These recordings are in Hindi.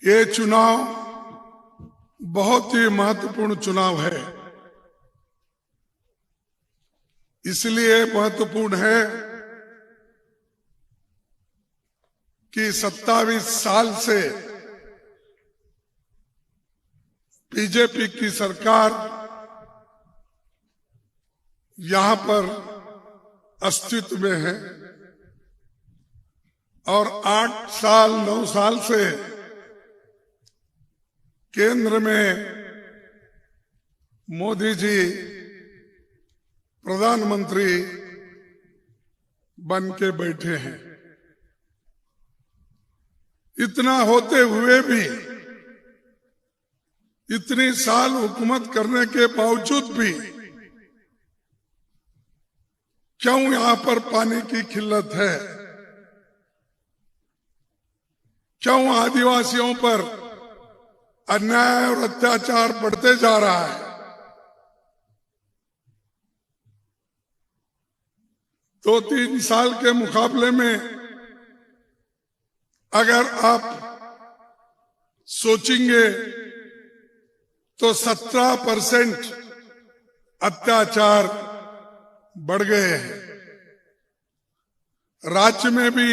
ये चुनाव बहुत ही महत्वपूर्ण चुनाव है। इसलिए महत्वपूर्ण है कि 27 साल से बीजेपी की सरकार यहां पर अस्तित्व में है और 8 साल 9 साल से केंद्र में मोदी जी प्रधानमंत्री बन के बैठे हैं। इतना होते हुए भी, इतनी साल हुकूमत करने के बावजूद भी क्यों यहां पर पानी की किल्लत है? क्यों आदिवासियों पर अन्याय और अत्याचार बढ़ते जा रहा है? 2-3 साल के मुकाबले में अगर आप सोचेंगे तो 17% अत्याचार बढ़ गए हैं। राज्य में भी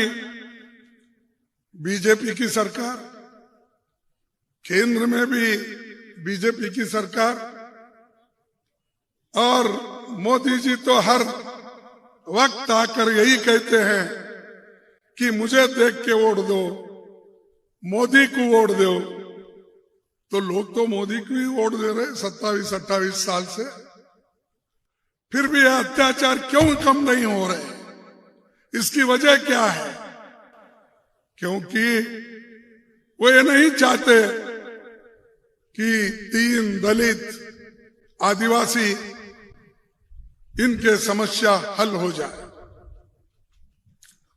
बीजेपी की सरकार, केंद्र में भी बीजेपी की सरकार, और मोदी जी तो हर वक्त आकर यही कहते हैं कि मुझे देख के वोट दो, मोदी को वोट दो। तो लोग तो मोदी को ही वोट दे रहे 27-28 साल से, फिर भी अत्याचार क्यों कम नहीं हो रहे? इसकी वजह क्या है? क्योंकि वो ये नहीं चाहते कि 3 दलित, आदिवासी, इनके समस्या हल हो जाए।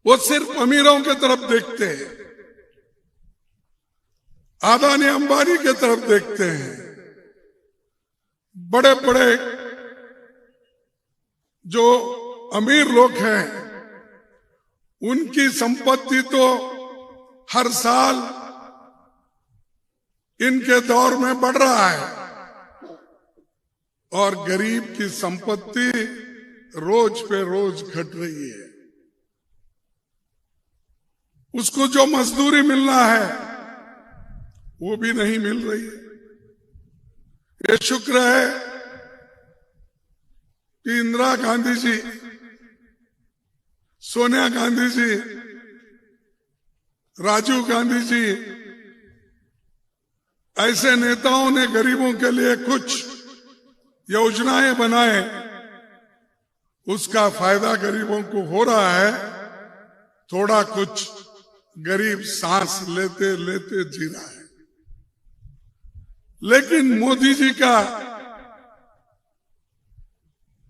वो सिर्फ अमीरों के तरफ देखते हैं, अदानी अंबानी के तरफ देखते हैं। बड़े बड़े जो अमीर लोग हैं उनकी संपत्ति तो हर साल इनके दौर में बढ़ रहा है और गरीब की संपत्ति रोज पे रोज घट रही है। उसको जो मजदूरी मिलना है वो भी नहीं मिल रही है। ये शुक्र है कि इंदिरा गांधी जी, सोनिया गांधी जी, राजीव गांधी जी, ऐसे नेताओं ने गरीबों के लिए कुछ योजनाएं बनाए, उसका फायदा गरीबों को हो रहा है। थोड़ा कुछ गरीब सांस लेते लेते जी रहा है। लेकिन मोदी जी का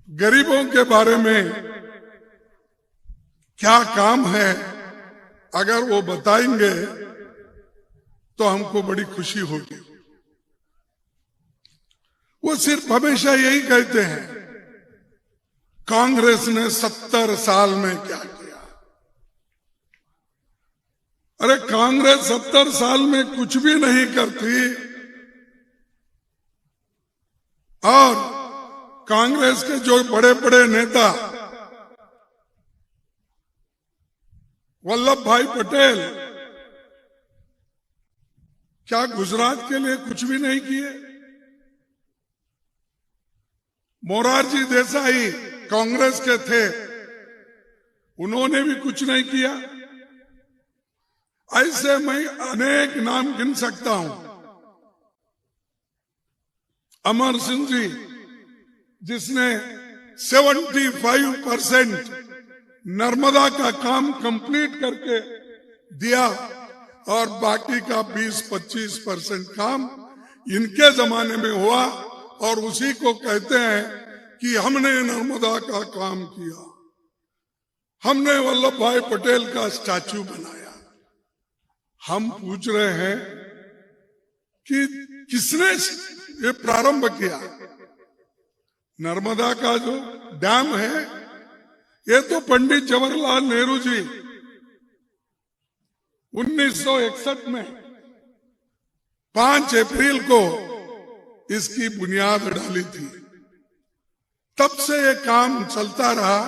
गरीबों के बारे में क्या काम है, अगर वो बताएंगे तो हमको बड़ी खुशी होगी। वो सिर्फ हमेशा यही कहते हैं कांग्रेस ने 70 साल में क्या किया। अरे कांग्रेस 70 साल में कुछ भी नहीं करती और कांग्रेस के जो बड़े बड़े नेता, वल्लभ भाई पटेल, क्या गुजरात के लिए कुछ भी नहीं किए? मोरारजी देसाई कांग्रेस के थे, उन्होंने भी कुछ नहीं किया। ऐसे मैं अनेक नाम गिन सकता हूं। अमर सिंह जी, जिसने 75% नर्मदा का काम कंप्लीट करके दिया और बाकी का 20-25% काम इनके जमाने में हुआ और उसी को कहते हैं कि हमने नर्मदा का काम किया, हमने वल्लभ भाई पटेल का स्टैचू बनाया। हम पूछ रहे हैं कि किसने ये प्रारंभ किया? नर्मदा का जो डैम है, ये तो पंडित जवाहरलाल नेहरू जी 1961 में 5 अप्रैल को इसकी बुनियाद डाली थी। तब से ये काम चलता रहा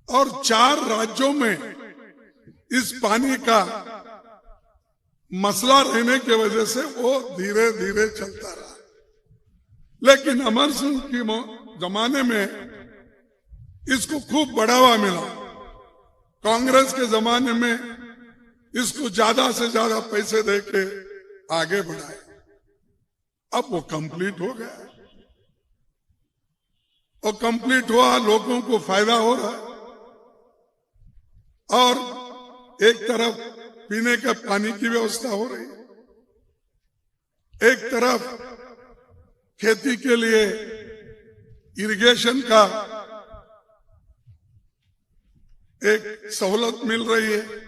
और 4 राज्यों में इस पानी का मसला रहने की वजह से वो धीरे धीरे चलता रहा। लेकिन अमर सिंह के जमाने में इसको खूब बढ़ावा मिला। कांग्रेस के जमाने में इसको ज्यादा से ज्यादा पैसे देके आगे बढ़ाए। अब वो कंप्लीट हो गया और कंप्लीट हुआ, लोगों को फायदा हो रहा है। और एक तरफ पीने का पानी की व्यवस्था हो रही है, एक तरफ खेती के लिए इरिगेशन का एक सहूलत मिल रही है।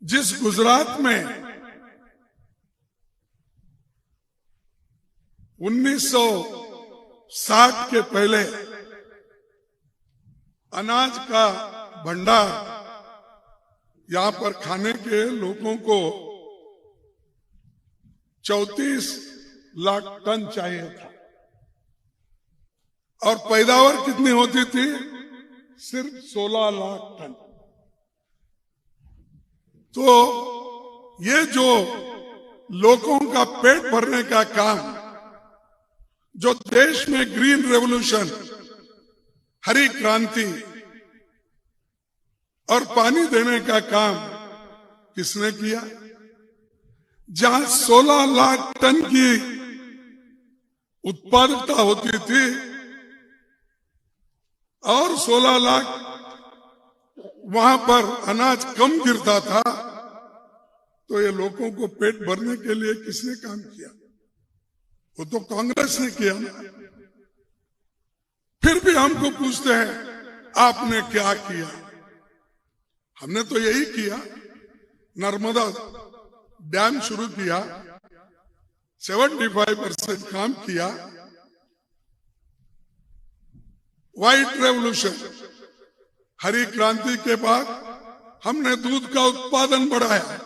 जिस गुजरात में 1960 के पहले अनाज का भंडार यहां पर खाने के लोगों को 34 लाख टन चाहिए था और पैदावार कितनी होती थी? सिर्फ 16 लाख टन। तो ये जो लोगों का पेट भरने का काम, जो देश में ग्रीन रेवोल्यूशन, हरी क्रांति और पानी देने का काम किसने किया? जहां 16 लाख टन की उत्पादकता होती थी और 16 लाख वहां पर अनाज कम गिरता था, तो ये लोगों को पेट भरने के लिए किसने काम किया? वो तो कांग्रेस ने किया ना। फिर भी हमको पूछते हैं आपने क्या किया? हमने तो यही किया, नर्मदा डैम शुरू किया, 75% काम किया, व्हाइट रेवोल्यूशन, हरी क्रांति के बाद हमने दूध का उत्पादन बढ़ाया।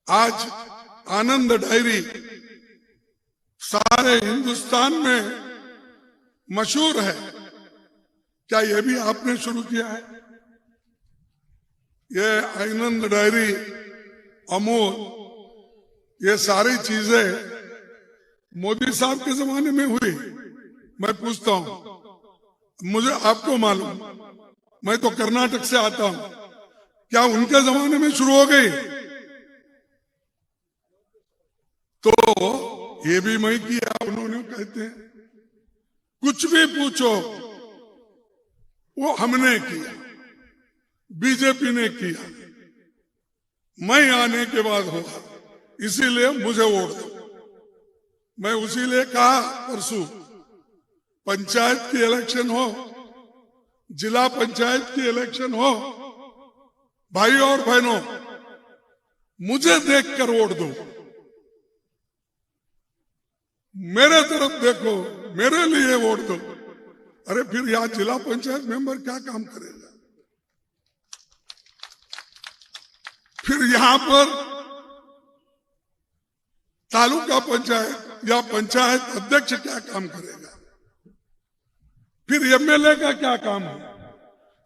आज आनंद डायरी सारे हिंदुस्तान में मशहूर है। क्या यह भी आपने शुरू किया है? ये आनंद डायरी, अमूल, ये सारी चीजें मोदी साहब के जमाने में हुई। मैं पूछता हूं, मुझे आपको मालूम, मैं तो कर्नाटक से आता हूं, क्या उनके जमाने में शुरू हो गई? तो ये भी मैं किया, उन्होंने कहते हैं। कुछ भी पूछो, वो हमने किया, बीजेपी ने किया, मैं आने के बाद होगा, इसीलिए मुझे वोट दो। मैं उसीलिए कहा परसों पंचायत की इलेक्शन हो, जिला पंचायत की इलेक्शन हो, भाई और बहनों, मुझे देखकर वोट दो। मेरे तरफ देखो, मेरे लिए वोट दो। अरे फिर यहां जिला पंचायत मेंबर क्या काम करेगा? फिर यहां पर तालुका पंचायत या पंचायत अध्यक्ष क्या काम करेगा? फिर एमएलए का क्या काम है?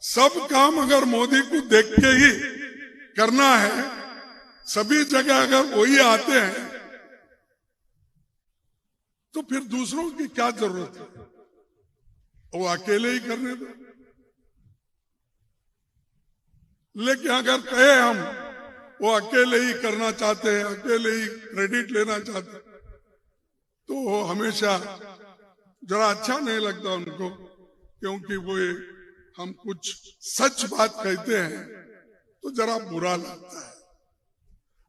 सब काम अगर मोदी को देख के ही करना है, सभी जगह अगर वही आते हैं, तो फिर दूसरों की क्या जरूरत है? वो अकेले ही करने दो। लेकिन अगर कहे हम वो अकेले ही करना चाहते हैं, अकेले ही क्रेडिट लेना चाहते हैं, तो हमेशा जरा अच्छा नहीं लगता उनको, क्योंकि वो हम कुछ सच बात कहते हैं तो जरा बुरा लगता है।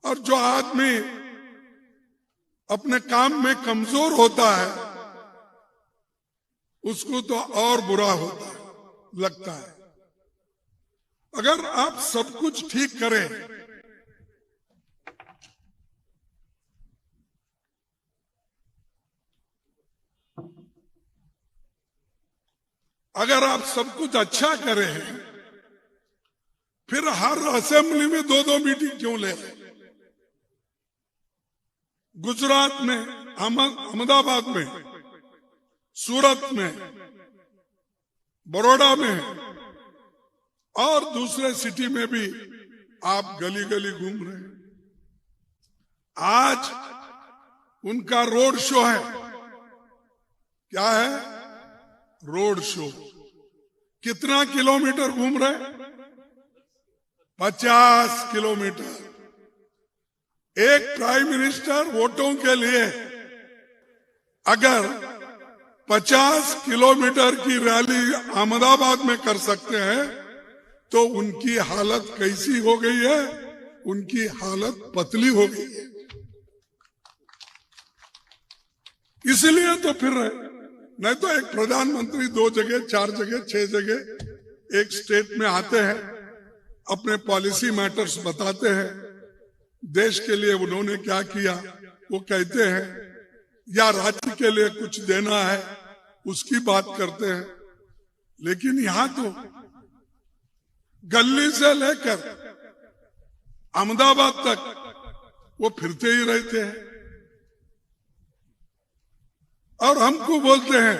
और जो आदमी अपने काम में कमजोर होता है, उसको तो और बुरा होता है, लगता है। अगर आप सब कुछ ठीक करें, अगर आप सब कुछ अच्छा करें, फिर हर असेंबली में 2-2 मीटिंग क्यों ले रहे? गुजरात में, अहमदाबाद में, सूरत में, बड़ौदा में और दूसरे सिटी में भी आप गली गली घूम रहे हैं। आज उनका रोड शो है। क्या है? Road show. कितना किलोमीटर घूम रहे? 50 किलोमीटर। एक प्राइम मिनिस्टर वोटों के लिए अगर 50 किलोमीटर की रैली अहमदाबाद में कर सकते हैं तो उनकी हालत कैसी हो गई है? उनकी हालत पतली हो गई है। इसलिए तो फिर नहीं तो एक प्रधानमंत्री 2 जगह, 4 जगह, 6 जगह एक स्टेट में आते हैं, अपने पॉलिसी मैटर्स बताते हैं, देश के लिए उन्होंने क्या किया वो कहते हैं, या राज्य के लिए कुछ देना है उसकी बात करते हैं। लेकिन यहां तो गली से लेकर अहमदाबाद तक वो फिरते ही रहते हैं और हमको बोलते हैं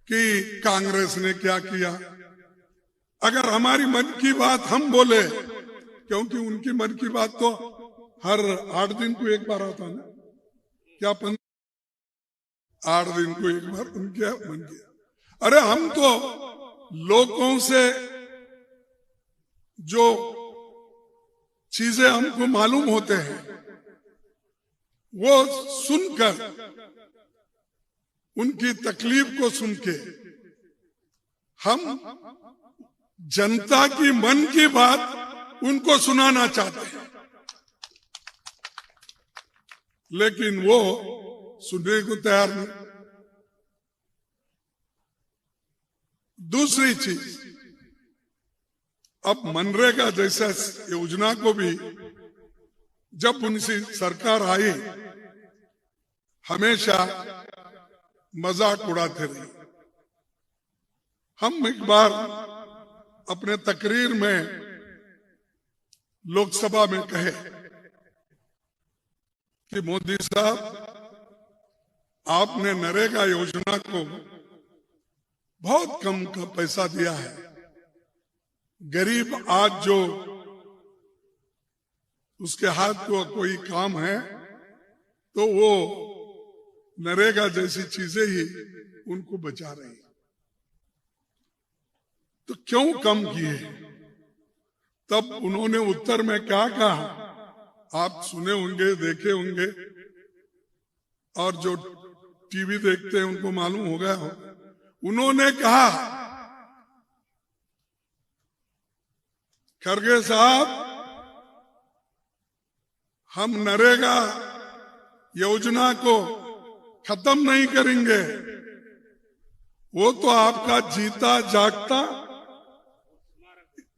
कि कांग्रेस ने क्या किया। अगर हमारी मन की बात हम बोले, क्योंकि उनकी मन की बात तो हर 8 दिन को एक बार आता ना, क्या 8 दिन को एक बार उनके मन की। अरे हम तो लोगों से जो चीजें हमको मालूम होते हैं वो सुनकर, उनकी तकलीफ को सुन के हम जनता की मन की बात उनको सुनाना चाहते हैं, लेकिन वो सुनने को तैयार नहीं। दूसरी चीज, अब मनरेगा जैसा योजना को भी जब उनकी सरकार आई हमेशा मजाक उड़ाते रहे। हम एक बार अपने तकरीर में लोकसभा में कहे कि मोदी साहब, आपने नरेगा योजना को बहुत कम का पैसा दिया है। गरीब आज जो उसके हाथ को कोई काम है तो वो नरेगा जैसी चीजें ही उनको बचा रही। तो क्यों कम किए? तब उन्होंने उत्तर में क्या कहा, आप सुने होंगे, देखे होंगे, और जो टीवी देखते हैं उनको मालूम हो गया हो। उन्होंने कहा, खड़गे साहब, हम नरेगा योजना को खत्म नहीं करेंगे, वो तो आपका जीता जागता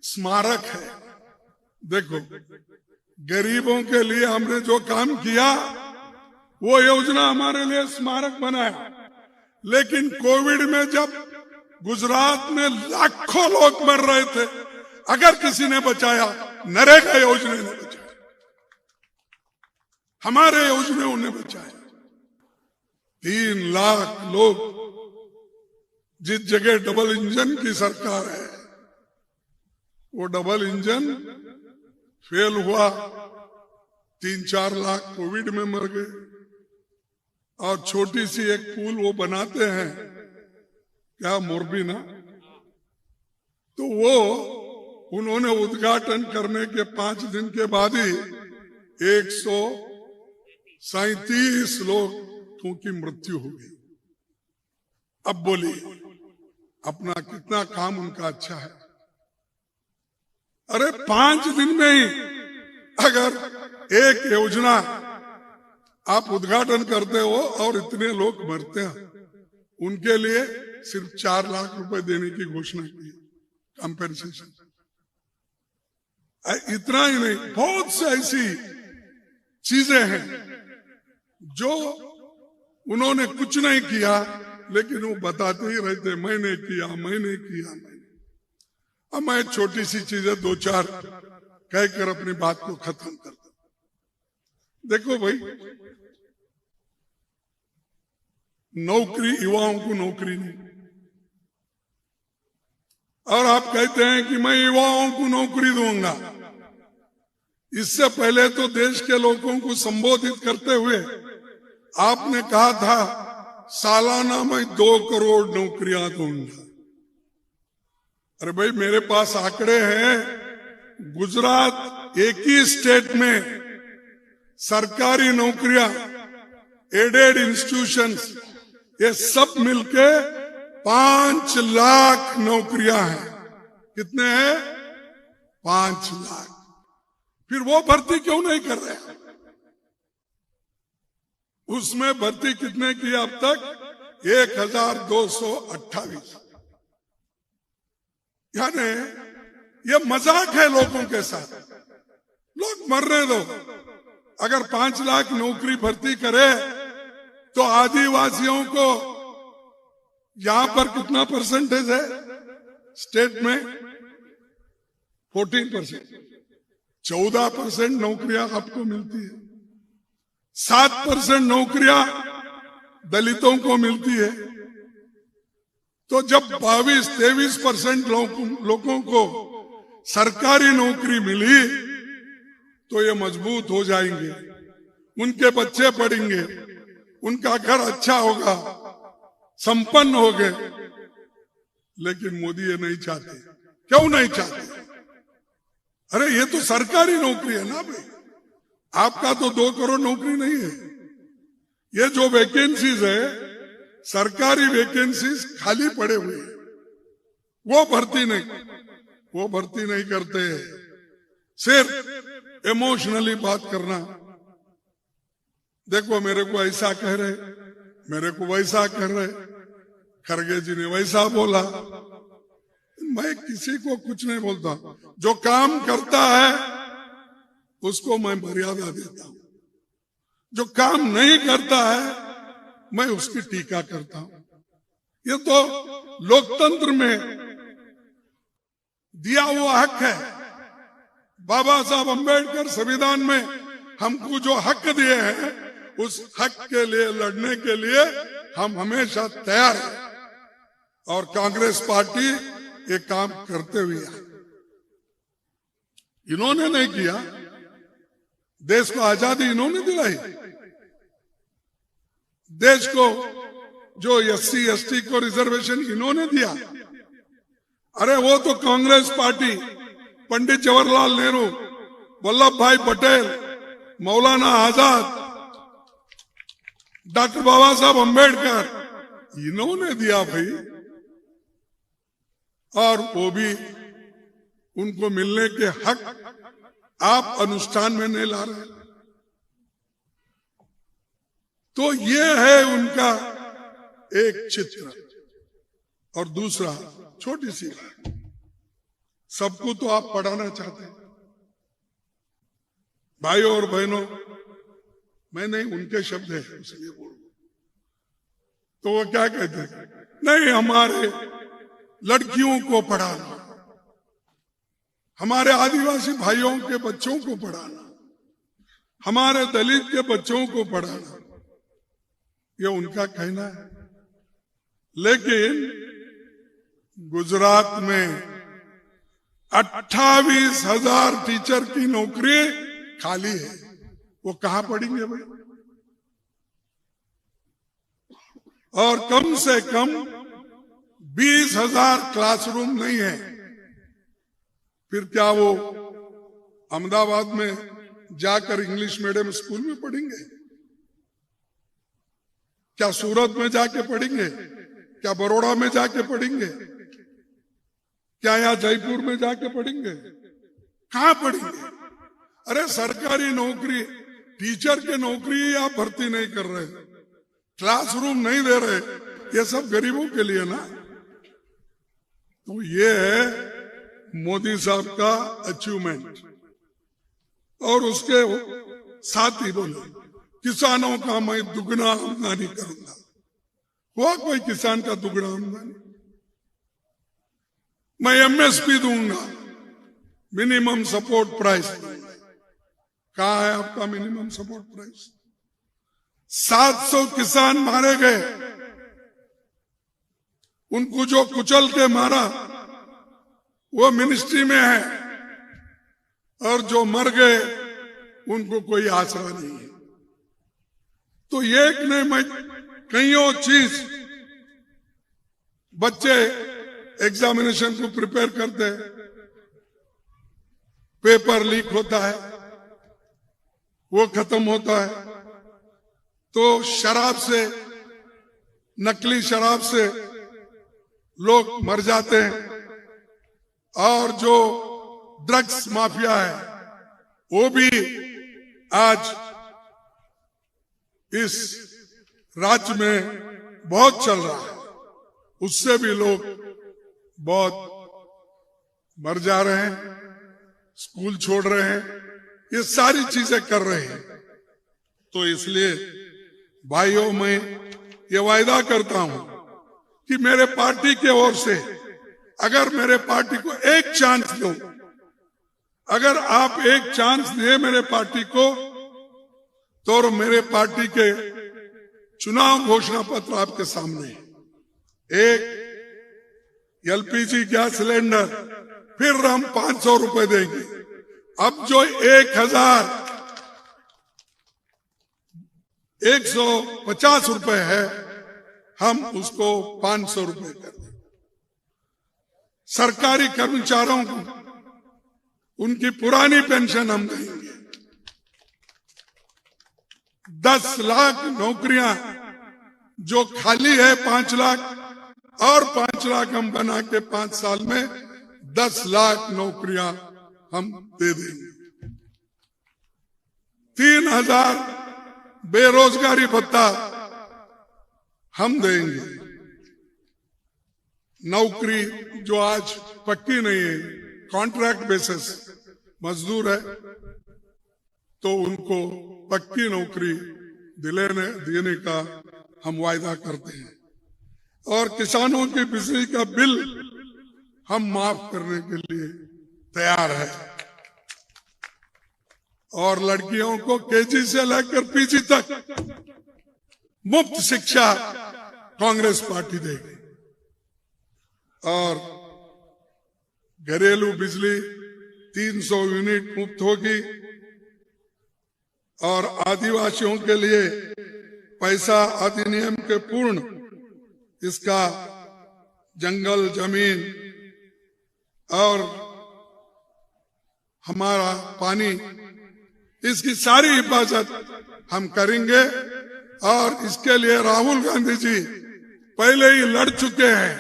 स्मारक है। देखो, गरीबों के लिए हमने जो काम किया वो योजना हमारे लिए स्मारक बनाया, लेकिन कोविड में जब गुजरात में लाखों लोग मर रहे थे, अगर किसी ने बचाया, नरेगा योजना ने बचाया, हमारे योजना ने बचाया। 3 लाख लोग, जिस जगह डबल इंजन की सरकार है वो डबल इंजन फेल हुआ, 3-4 लाख कोविड में मर गए। और छोटी सी एक पुल वो बनाते हैं, क्या मोरबी ना, तो वो उन्होंने उद्घाटन करने के 5 दिन के बाद ही 137 लोगों की मृत्यु हो गई। अब बोलिए, अपना कितना काम उनका अच्छा है। अरे 5 दिन में ही अगर एक योजना आप उद्घाटन करते हो और इतने लोग मरते हैं, उनके लिए सिर्फ 4 लाख रुपए देने की घोषणा की, कंपेंसेशन। इतना ही नहीं, बहुत सी ऐसी चीजें हैं जो उन्होंने कुछ नहीं किया, लेकिन वो बताते ही रहते, मैंने किया, मैंने किया, मैंने। अब मैं छोटी सी चीजें 2-4 कहकर अपनी बात को खत्म कर दूं। देखो भाई, नौकरी, युवाओं को नौकरी नहीं, और आप कहते हैं कि मैं युवाओं को नौकरी दूंगा। इससे पहले तो देश के लोगों को संबोधित करते हुए आपने कहा था सालाना मैं 2 करोड़ नौकरियां दूंगा। अरे भाई, मेरे पास आंकड़े हैं। गुजरात एक ही स्टेट में सरकारी नौकरियां, एडेड इंस्टीट्यूशंस, ये सब मिलके 5 लाख नौकरियां हैं। कितने हैं? 5 लाख। फिर वो भर्ती क्यों नहीं कर रहे? उसमें भर्ती कितने की अब तक? 1228। यानी ये मजाक है लोगों के साथ। लोग मरने दो। अगर 5 लाख नौकरी भर्ती करे तो आदिवासियों को यहां पर कितना परसेंटेज है स्टेट में? 14%। 14% नौकरियां आपको मिलती है। 7% नौकरियां दलितों को मिलती है। तो जब 22-23% लोगों को सरकारी नौकरी मिली तो ये मजबूत हो जाएंगे, उनके बच्चे पढ़ेंगे, उनका घर अच्छा होगा, संपन्न हो गए। लेकिन मोदी ये नहीं चाहते। क्यों नहीं चाहते? अरे ये तो सरकारी नौकरी है ना भाई। आपका तो 2 करोड़ नौकरी नहीं है। ये जो वैकेंसीज है, सरकारी वैकेंसीज खाली पड़े हुए हैं, वो भर्ती नहीं करते। सिर्फ इमोशनली बात करना। देखो, मेरे को ऐसा कह रहे, मेरे को वैसा कह रहे, खरगे जी ने वैसा बोला। मैं किसी को कुछ नहीं बोलता। जो काम करता है उसको मैं मर्यादा देता हूं। जो काम नहीं करता है मैं उसकी टीका करता हूं। ये तो लोकतंत्र में दिया हुआ हक है। बाबा साहब अम्बेडकर संविधान में हमको जो हक दिए हैं, उस हक के लिए लड़ने के लिए हम हमेशा तैयार हैं। और कांग्रेस पार्टी ये काम करते हुए है। इन्होंने नहीं किया। देश को आजादी इन्होंने दिलाई। देश को जो SC ST को रिजर्वेशन इन्होंने दिया। अरे वो तो कांग्रेस पार्टी, पंडित जवाहरलाल नेहरू, वल्लभ भाई पटेल, मौलाना आजाद, डॉक्टर बाबा साहब अम्बेडकर, इन्होंने दिया भाई। और वो भी उनको मिलने के हक आप अनुष्ठान में नहीं ला रहे। तो ये है उनका एक चित्र। और दूसरा, छोटी सी बात, सबको तो आप पढ़ाना चाहते हैं। भाइयों और बहनों, मैं नहीं, उनके शब्द है इसलिए बोल। तो वो क्या कहते हैं? नहीं, हमारे लड़कियों को पढ़ाना, हमारे आदिवासी भाइयों के बच्चों को पढ़ाना, हमारे दलित के बच्चों को पढ़ाना, ये उनका कहना है। लेकिन गुजरात में 28,000 टीचर की नौकरी खाली है। वो कहां पढ़ेंगे भाई? और कम से कम 20,000 क्लासरूम नहीं है। फिर क्या वो अहमदाबाद में जाकर इंग्लिश मीडियम स्कूल में पढ़ेंगे? क्या सूरत में जाके पढ़ेंगे? क्या बड़ौदा में जाके पढ़ेंगे? क्या यहाँ जयपुर में जाके पढ़ेंगे? कहां पढ़ेंगे? अरे सरकारी नौकरी, टीचर की नौकरी आप भर्ती नहीं कर रहे, क्लासरूम नहीं दे रहे, ये सब गरीबों के लिए ना। तो ये है मोदी साहब का अचीवमेंट। और उसके साथ ही बोले, किसानों का मैं दुगना आमदनी करूंगा। हुआ कोई किसान का दुगना आमदनी? मैं MSP दूंगा, मिनिमम सपोर्ट प्राइस। कहाँ है आपका मिनिमम सपोर्ट प्राइस? 700 किसान मारे गए, उनको जो कुचल के मारा वो मिनिस्ट्री में है, और जो मर गए उनको कोई आसरा नहीं है। तो एक नहीं मैं कईयों चीज, बच्चे एग्जामिनेशन को प्रिपेयर करते हैं, पेपर लीक होता है, वो खत्म होता है, तो शराब से, नकली शराब से लोग मर जाते हैं, और जो ड्रग्स माफिया है वो भी आज इस राज्य में बहुत चल रहा है, उससे भी लोग बहुत मर जा रहे हैं, स्कूल छोड़ रहे हैं, ये सारी चीजें कर रहे हैं। तो इसलिए भाइयों, मैं ये वायदा करता हूं कि मेरे पार्टी के ओर से अगर मेरे पार्टी को एक चांस दो, अगर आप एक चांस दिए मेरे पार्टी को, तो मेरे पार्टी के चुनाव घोषणा पत्र आपके सामने है। एक एलपीजी गैस सिलेंडर फिर हम 500 रुपए देंगे। अब जो 1,150 रुपए है, हम उसको 500 रुपए कर देंगे। सरकारी कर्मचारियों को उनकी पुरानी पेंशन हम देंगे। 10 लाख नौकरियां जो खाली है, 5 लाख और 5 लाख हम बना के 5 साल में 10 लाख नौकरियां हम दे देंगे। 3,000 बेरोजगारी भत्ता हम देंगे। नौकरी जो आज पक्की नहीं है, कॉन्ट्रैक्ट बेसिस मजदूर है, तो उनको पक्की नौकरी देने का हम वायदा करते हैं। और किसानों की बिजली का बिल हम माफ करने के लिए तैयार है। और लड़कियों को केजी से लेकर पीजी तक मुफ्त शिक्षा कांग्रेस पार्टी देगी। और घरेलू बिजली 300 यूनिट मुफ्त होगी। और आदिवासियों के लिए पैसा अधिनियम के पूर्ण, इसका जंगल, जमीन और हमारा पानी, इसकी सारी हिफाजत हम करेंगे। और इसके लिए राहुल गांधी जी पहले ही लड़ चुके हैं,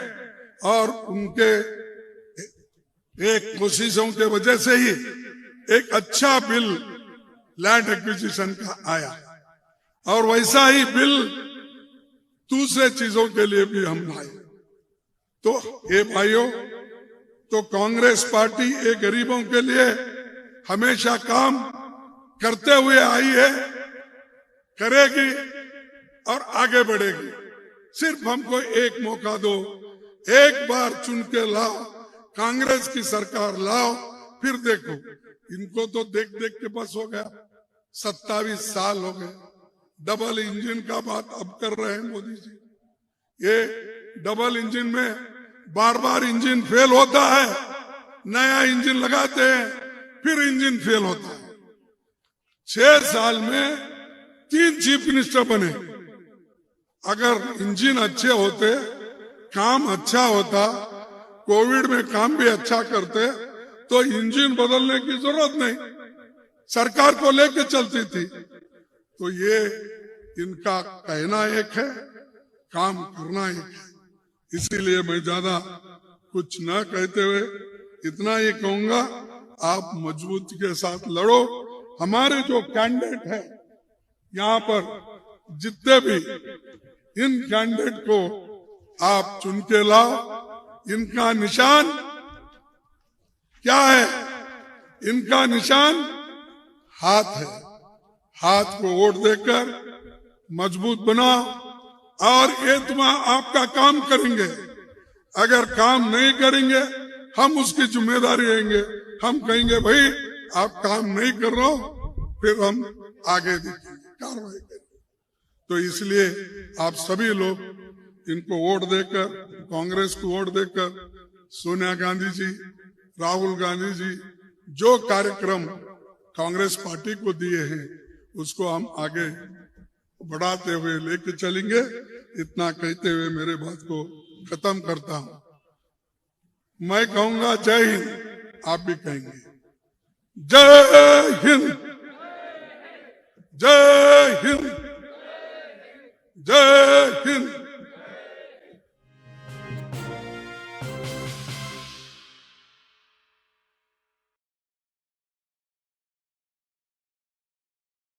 और उनके एक कोशिशों के वजह से ही एक अच्छा बिल लैंड एक्विजिशन का आया। और वैसा ही बिल दूसरे चीजों के लिए भी हम लाए। तो ये भाइयों, तो कांग्रेस पार्टी ये गरीबों के लिए हमेशा काम करते हुए आई है, करेगी और आगे बढ़ेगी। सिर्फ हमको एक मौका दो, एक बार चुन के लाओ, कांग्रेस की सरकार लाओ, फिर देखो। इनको तो देख देख के बस हो गया, 27 साल हो गए। डबल इंजन का बात अब कर रहे हैं मोदी जी। ये डबल इंजन में बार बार इंजन फेल होता है, नया इंजन लगाते हैं, फिर इंजन फेल होता है। 6 साल में 3 चीफ मिनिस्टर बने। अगर इंजन अच्छे होते, काम अच्छा होता, कोविड में काम भी अच्छा करते, तो इंजन बदलने की जरूरत नहीं, सरकार को लेके चलती थी। तो ये इनका कहना एक है, काम करना एक है। इसीलिए मैं ज्यादा कुछ न कहते हुए इतना ही कहूंगा, आप मजबूती के साथ लड़ो। हमारे जो कैंडिडेट है यहाँ पर, जितने भी, इन कैंडिडेट को आप चुन के लाओ। इनका निशान क्या है? इनका निशान हाथ है। हाथ को वोट देकर मजबूत बनाओ, और ये आपका काम करेंगे। अगर काम नहीं करेंगे, हम उसकी जिम्मेदारी लेंगे। हम कहेंगे भाई आप काम नहीं कर रहे हो, फिर हम आगे देखेंगे, कार्रवाई करेंगे। तो इसलिए आप सभी लोग इनको वोट देकर, कांग्रेस को वोट देकर, सोनिया गांधी जी, राहुल गांधी जी जो कार्यक्रम कांग्रेस पार्टी को दिए हैं उसको हम आगे बढ़ाते हुए लेके चलेंगे। इतना कहते हुए मेरे बात को खत्म करता हूं। मैं कहूंगा जय हिंद, आप भी कहेंगे जय हिंद, जय हिंद, जय हिंद।